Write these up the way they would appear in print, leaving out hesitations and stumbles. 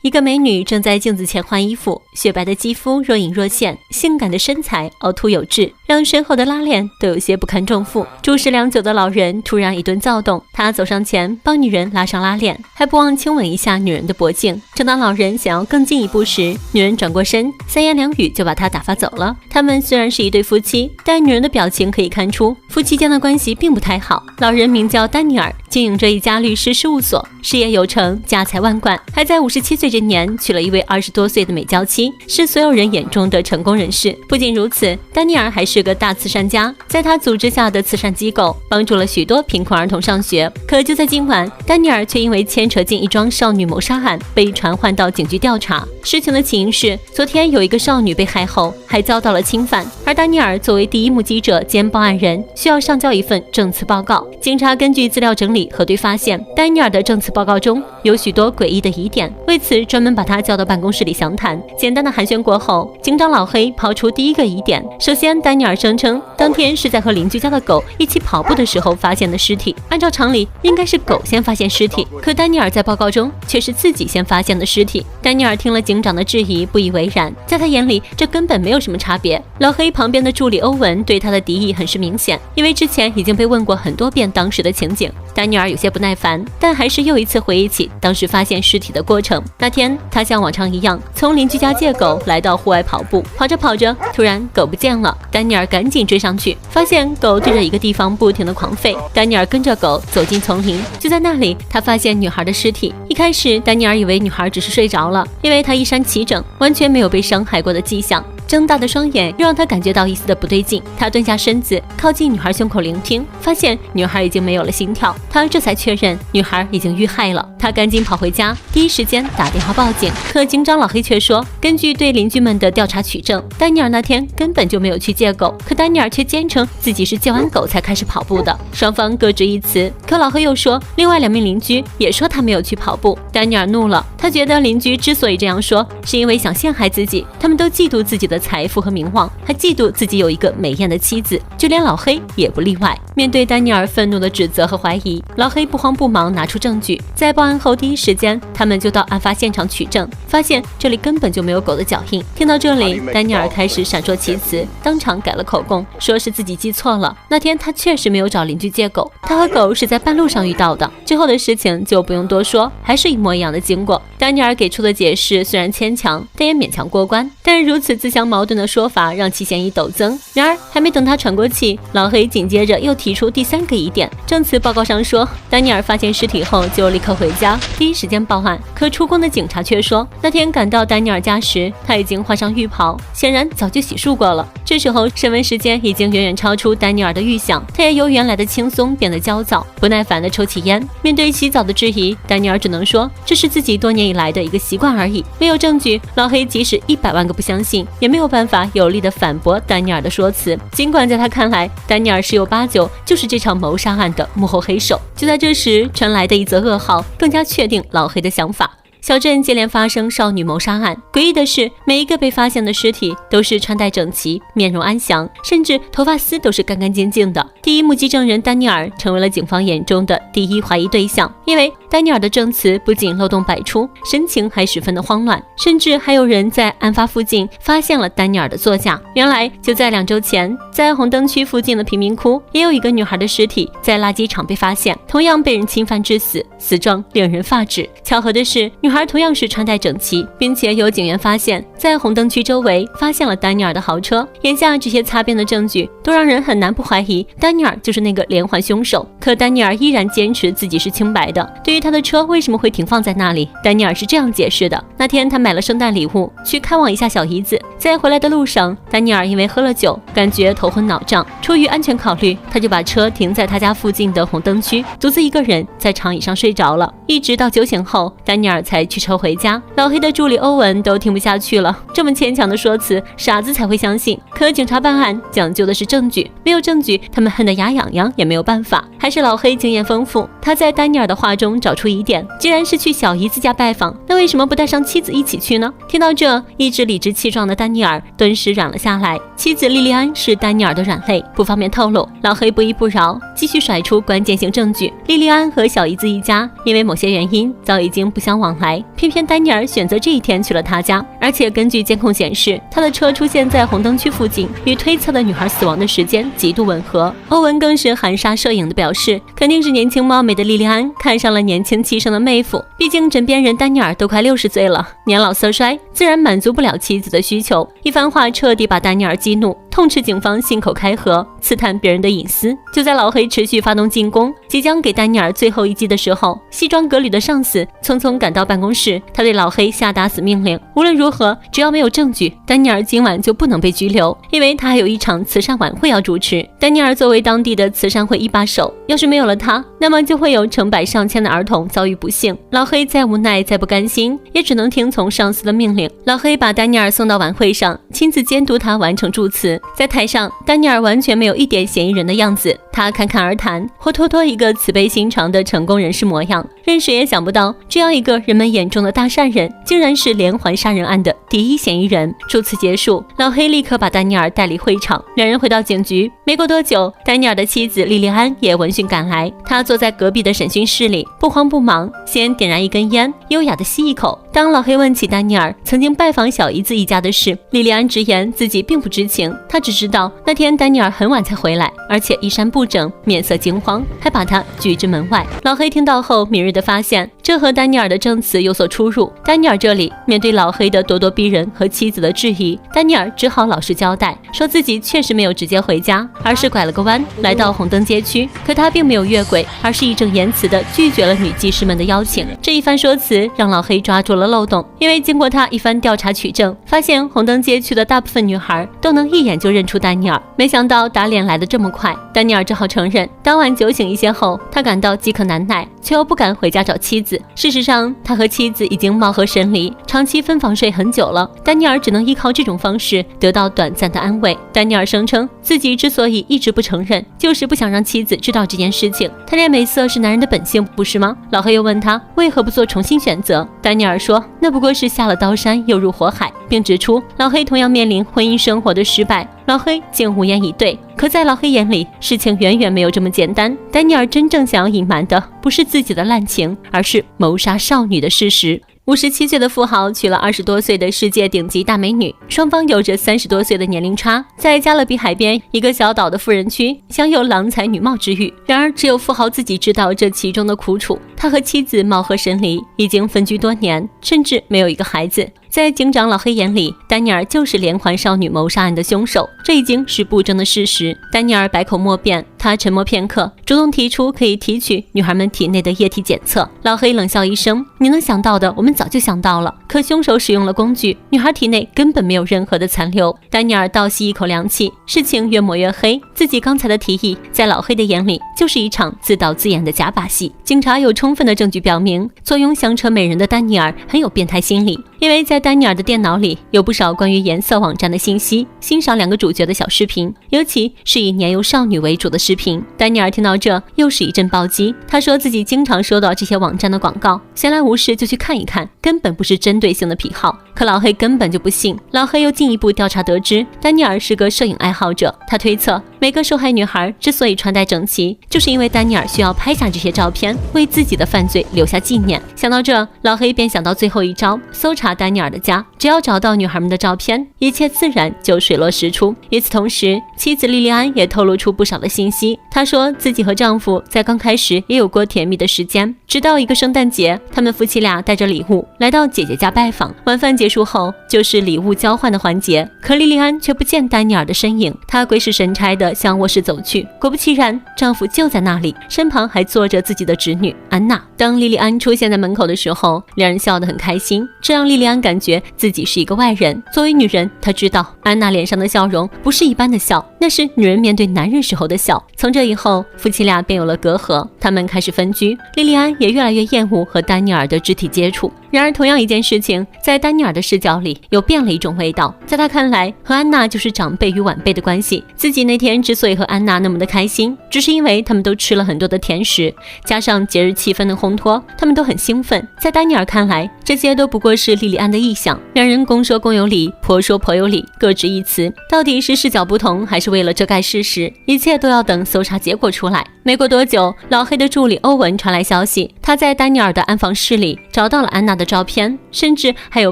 一个美女正在镜子前换衣服，雪白的肌肤若隐若现，性感的身材凹凸有致，让身后的拉链都有些不堪重负。注视良久的老人突然一顿躁动，他走上前帮女人拉上拉链，还不忘亲吻一下女人的脖颈。正当老人想要更进一步时，女人转过身，三言两语就把他打发走了。他们虽然是一对夫妻，但女人的表情可以看出夫妻间的关系并不太好。老人名叫丹尼尔，经营着一家律师事务所，事业有成，家财万贯，还在57岁这年娶了一位20多岁的美娇妻，是所有人眼中的成功人士。不仅如此，丹尼尔还是个大慈善家，在他组织下的慈善机构帮助了许多贫困儿童上学。可就在今晚，丹尼尔却因为牵扯进一桩少女谋杀案被传唤到警局调查。事情的起因是，昨天有一个少女被害后还遭到了侵犯，而丹尼尔作为第一目击者兼报案人，需要上交一份证词报告。警察根据资料整理核对发现，丹尼尔的证词报告中有许多诡异的疑点，为此专门把他叫到办公室里详谈。简单的寒暄过后，警长老黑抛出第一个疑点。首先，丹尼尔声称当天是在和邻居家的狗一起跑步的时候发现的尸体，按照常理应该是狗先发现尸体，可丹尼尔在报告中却是自己先发现的尸体。丹尼尔听了警长的质疑不以为然，在他眼里这根本没有什么差别。老黑旁边的助理欧文对他的敌意很是明显，因为之前已经被问过很多遍当时的情景。丹尼尔有些不耐烦，但还是又一次回忆起当时发现尸体的过程。那天他像往常一样从邻居家借狗来到户外跑步，跑着跑着突然狗不见了，丹尼尔赶紧追上去，发现狗对着一个地方不停地狂吠。丹尼尔跟着狗走进丛林，就在那里他发现女孩的尸体。一开始丹尼尔以为女孩只是睡着了，因为她衣衫齐整，完全没有被伤害过的迹象。睁大的双眼又让他感觉到一丝的不对劲，他蹲下身子靠近女孩胸口聆听，发现女孩已经没有了心跳，他这才确认女孩已经遇害了。他赶紧跑回家，第一时间打电话报警。可警长老黑却说，根据对邻居们的调查取证，丹尼尔那天根本就没有去借狗，可丹尼尔却坚称自己是借完狗才开始跑步的。双方各执一词，可老黑又说另外2名邻居也说他没有去跑步。丹尼尔怒了，他觉得邻居之所以这样说，是因为想陷害自己，他们都嫉妒自己的财富和名望，还嫉妒自己有一个美艳的妻子，就连老黑也不例外。面对丹尼尔愤怒的指责和怀疑，老黑不慌不忙拿出证据。在报案后第一时间，他们就到案发现场取证，发现这里根本就没有狗的脚印。听到这里，丹尼尔开始闪烁其词，当场改了口供，说是自己记错了，那天他确实没有找邻居借狗，他和狗是在半路上遇到的。之后的事情就不用多说，还是一模一样的经过。丹尼尔给出的解释虽然牵强，但也勉强过关，但如此自相矛盾的说法让其嫌疑陡增。然而还没等他喘过气，老黑紧接着又提出第3个疑点。证词报告上说，丹尼尔发现尸体后就立刻回家，第一时间报案。可出宫的警察却说，那天赶到丹尼尔家时，他已经换上浴袍，显然早就洗漱过了。这时候审问时间已经远远超出丹尼尔的预想，他也由原来的轻松变得焦躁，不耐烦地抽起烟。面对洗澡的质疑，丹尼尔只能说这是自己多年以来的一个习惯而已。没有证据，老黑即使100万个不相信，也没有办法有力地反驳丹尼尔的说辞。尽管在他看来，丹尼尔10有8九就是这场谋杀案的幕后黑手。就在这时，传来的一则噩耗更加确定老黑的想法。小镇接连发生少女谋杀案，诡异的是，每一个被发现的尸体都是穿戴整齐，面容安详，甚至头发丝都是干干净净的。第一目击证人丹尼尔成为了警方眼中的第一怀疑对象，因为丹尼尔的证词不仅漏洞百出，神情还十分的慌乱，甚至还有人在案发附近发现了丹尼尔的座驾。原来就在2周前，在红灯区附近的贫民窟，也有一个女孩的尸体在垃圾场被发现，同样被人侵犯致死，死状令人发指。巧合的是，女孩同样是穿戴整齐，并且有警员发现，在红灯区周围发现了丹尼尔的豪车。眼下这些擦边的证据都让人很难不怀疑丹尼尔就是那个连环凶手。可丹尼尔依然坚持自己是清白的。对于他的车为什么会停放在那里，丹尼尔是这样解释的：那天他买了圣诞礼物，去看望一下小姨子，在回来的路上，丹尼尔因为喝了酒，感觉头昏脑胀，出于安全考虑，他就把车停在他家附近的红灯区，独自一个人在长椅上睡着了。一直到酒醒后，丹尼尔才驱车回家。老黑的助理欧文都听不下去了，这么牵强的说辞，傻子才会相信。可警察办案讲究的是证据，没有证据，他们恨得牙痒痒也没有办法。还是老黑经验丰富，他在丹尼尔的话中找出疑点，既然是去小姨子家拜访，那为什么不带上妻子一起去呢？听到这，一直理直气壮的丹尼尔顿时软了下来。妻子莉莉安是丹尼尔的软肋，不方便透露。老黑不依不饶，继续甩出关键性证据。莉莉安和小姨子一家因为某些些原因早已经不相往来，偏偏丹尼尔选择这一天去了他家，而且根据监控显示，他的车出现在红灯区附近，与推测的女孩死亡的时间极度吻合。欧文更是含沙射影地表示，肯定是年轻貌美的莉莉安看上了年轻气盛的妹夫，毕竟枕边人丹尼尔都快60岁了，年老色衰，自然满足不了妻子的需求。一番话彻底把丹尼尔激怒，痛斥警方信口开河，刺探别人的隐私。就在老黑持续发动进攻，即将给丹尼尔最后一击的时候，西装革履的上司匆匆赶到办公室，他对老黑下达死命令，无论如何，只要没有证据，丹尼尔今晚就不能被拘留，因为他还有一场慈善晚会要主持。丹尼尔作为当地的慈善会一把手，要是没有了他，那么就会有成百上千的儿童遭遇不幸。老黑再无奈再不甘心，也只能听从上司的命令。老黑把丹尼尔送到晚会上，亲自监督他完成祝词。在台上，丹尼尔完全没有一点嫌疑人的样子，他侃侃而谈，活脱脱一个慈悲心肠的成功人士模样。任谁也想不到，这样一个人们眼中的大善人，竟然是连环杀人案的第一嫌疑人。祝词结束，老黑立刻把丹尼尔带离会场，两人回到警局。没过多久，丹尼尔的妻子莉莉安也闻讯赶来，她坐在隔壁的审讯室里，不慌不忙，先点燃一根烟，优雅地吸一口。当老黑问起丹尼尔曾经拜访小姨子一家的事，莉莉安直言自己并不知情，她只知道那天丹尼尔很晚才回来，而且衣衫不整，面色惊慌，还把他拒之门外。老黑听到后敏锐地发现，这和丹尼尔的证词有所出入。丹尼尔这里面对老黑的咄咄逼人和妻子的质疑，丹尼尔只好老实交代，说自己确实没有直接回家，而是拐了个弯来到红灯街区。可他并没有越轨，而是义正言辞地拒绝了女技师们的邀请。这一番说辞让老黑抓住了漏洞，因为经过他一番调查取证，发现红灯街区的大部分女孩都能一眼就认出丹尼尔。没想到打脸来得这么快，丹尼尔只好承认，当晚酒醒一些后，他感到饥渴难耐，却又不敢回家找妻子。事实上，他和妻子已经貌合神离，长期分房睡很久了。丹尼尔只能依靠这种方式得到短暂的安慰。丹尼尔声称自己之所以一直不承认，就是不想让妻子知道这件事情。贪恋美色是男人的本性，不是吗？老黑又问他为何不做重新选择。丹尼尔说，那不过是下了刀山又入火海，并指出老黑同样面临婚姻生活的失败。老黑竟无言以对。可在老黑眼里，事情远远没有这么简单。丹尼尔真正想要隐瞒的不是自己的滥情，而是谋杀少女的事实。57岁的富豪娶了20多岁的世界顶级大美女，双方有着30多岁的年龄差，在加勒比海边一个小岛的富人区享有郎才女貌之誉。然而只有富豪自己知道这其中的苦楚，他和妻子貌合神离，已经分居多年，甚至没有一个孩子。在警长老黑眼里，丹尼尔就是连环少女谋杀案的凶手，这已经是不争的事实。丹尼尔百口莫辩，他沉默片刻，主动提出可以提取女孩们体内的液体检测。老黑冷笑一声，你能想到的我们早就想到了，可凶手使用了工具，女孩体内根本没有任何的残留。丹尼尔倒吸一口凉气，事情越抹越黑，自己刚才的提议在老黑的眼里就是一场自导自演的假把戏。警察有充分的证据表明，坐拥香车美人的丹尼尔很有变态心理，因为在丹尼尔的电脑里有不少关于颜色网站的信息，欣赏2个主角的小视频，尤其是以年幼少女为主的视频。丹尼尔听到这又是一阵暴击，他说自己经常收到这些网站的广告，闲来无事就去看一看，根本不是针对性的癖好。可老黑根本就不信。老黑又进一步调查得知，丹尼尔是个摄影爱好者，他推测每个受害女孩之所以穿戴整齐，就是因为丹尼尔需要拍下这些照片，为自己的犯罪留下纪念。想到这，老黑便想到最后一招，搜查丹尼尔的家，只要找到女孩们的照片，一切自然就水落石出。与此同时，妻子莉莉安也透露出不少的信息。她说自己和丈夫在刚开始也有过甜蜜的时间，直到一个圣诞节，他们夫妻俩带着礼物来到姐姐家拜访。晚饭结束后，就是礼物交换的环节，可莉莉安却不见丹尼尔的身影。她鬼使神差地向卧室走去，果不其然，丈夫就在那里，身旁还坐着自己的侄女安娜。当莉莉安出现在门口的时候，两人笑得很开心，这让莉莉安感觉自己是一个外人。作为女人，她知道安娜脸上的笑容不是一般的笑，那是女人面对男人时候的笑。从这以后，夫妻俩便有了隔阂，他们开始分居。莉莉安也越来越厌恶和丹尼尔的肢体接触。然而同样一件事情，在丹尼尔的视角里又变了一种味道。在他看来，和安娜就是长辈与晚辈的关系。自己那天之所以和安娜那么的开心，只是因为他们都吃了很多的甜食，加上节日气氛的烘托，他们都很兴奋。在丹尼尔看来，这些都不过是莉莉安的臆想。两人公说公有理，婆说婆有理，各执一词。到底是视角不同，还是为了遮盖事实？一切都要等搜查结果出来。没过多久，老黑的助理欧文传来消息，他在丹尼尔的安防室里找到了安娜的照片，甚至还有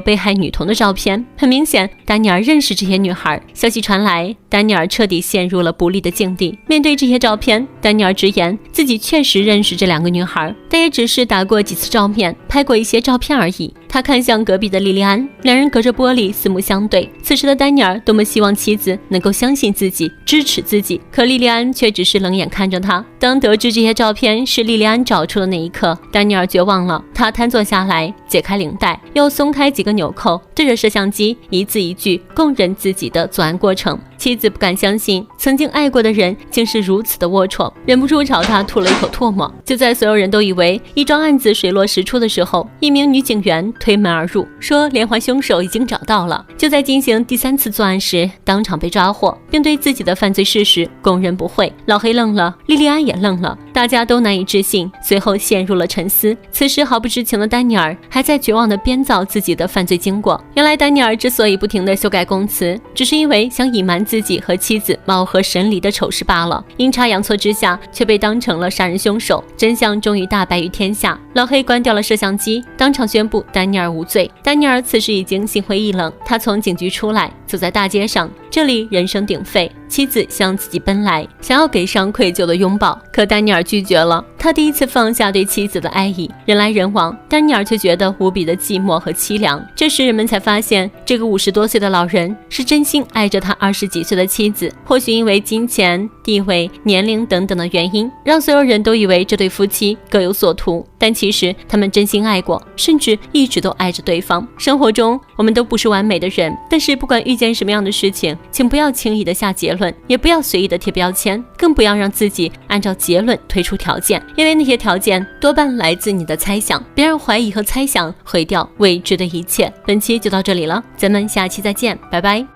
被害女童的照片。很明显，丹尼尔认识这些女孩。消息传来，丹尼尔彻底陷入了不利的境地。面对这些照片，丹尼尔直言自己确实认识这2个女孩，但也只是打过几次照面，拍过一些照片而已。他看向隔壁的莉莉安，两人隔着玻璃四目相对。此时的丹尼尔多么希望妻子能够相信自己，支持自己，可莉莉安却只是冷眼看着他。当得知这些照片是莉莉安找出的那一刻，丹尼尔绝望了。他瘫坐下来，解开领带，又松开几个纽扣，对着摄像机一字一句供认自己的作案过程。妻子不敢相信曾经爱过的人竟是如此的龌龊，忍不住朝他吐了一口唾沫。就在所有人都以为一桩案子水落石出的时候，一名女警员推门而入，说连环凶手已经找到了。就在进行第3次作案时，当场被抓获，并对自己的犯罪事实供认不讳。老黑愣了，莉莉安也愣了，大家都难以置信，随后陷入了沉思。此时毫不知情的丹尼尔还在绝望地编造自己的犯罪经过。原来丹尼尔之所以不停地修改供词，只是因为想隐瞒自己和妻子貌合神离的丑事罢了。阴差阳错之下，却被当成了杀人凶手，真相终于大白于天下。老黑关掉了摄像机，当场宣布丹尼尔无罪。丹尼尔此时已经心灰意冷，他从警局出来，走在大街上，这里人声鼎沸，妻子向自己奔来，想要给上愧疚的拥抱，可丹尼尔拒绝了。他第一次放下对妻子的爱意，人来人往，丹尼尔却觉得无比的寂寞和凄凉。这时人们才发现，这个50多岁的老人是真心爱着他20几岁的妻子。或许因为金钱、地位、年龄等等的原因，让所有人都以为这对夫妻各有所图，但其实他们真心爱过，甚至一直都爱着对方。生活中我们都不是完美的人，但是不管遇见什么样的事情，请不要轻易的下结论，也不要随意的贴标签，更不要让自己按照结论推出条件，因为那些条件多半来自你的猜想。别让怀疑和猜想毁掉未知的一切。本期就到这里了，咱们下期再见，拜拜。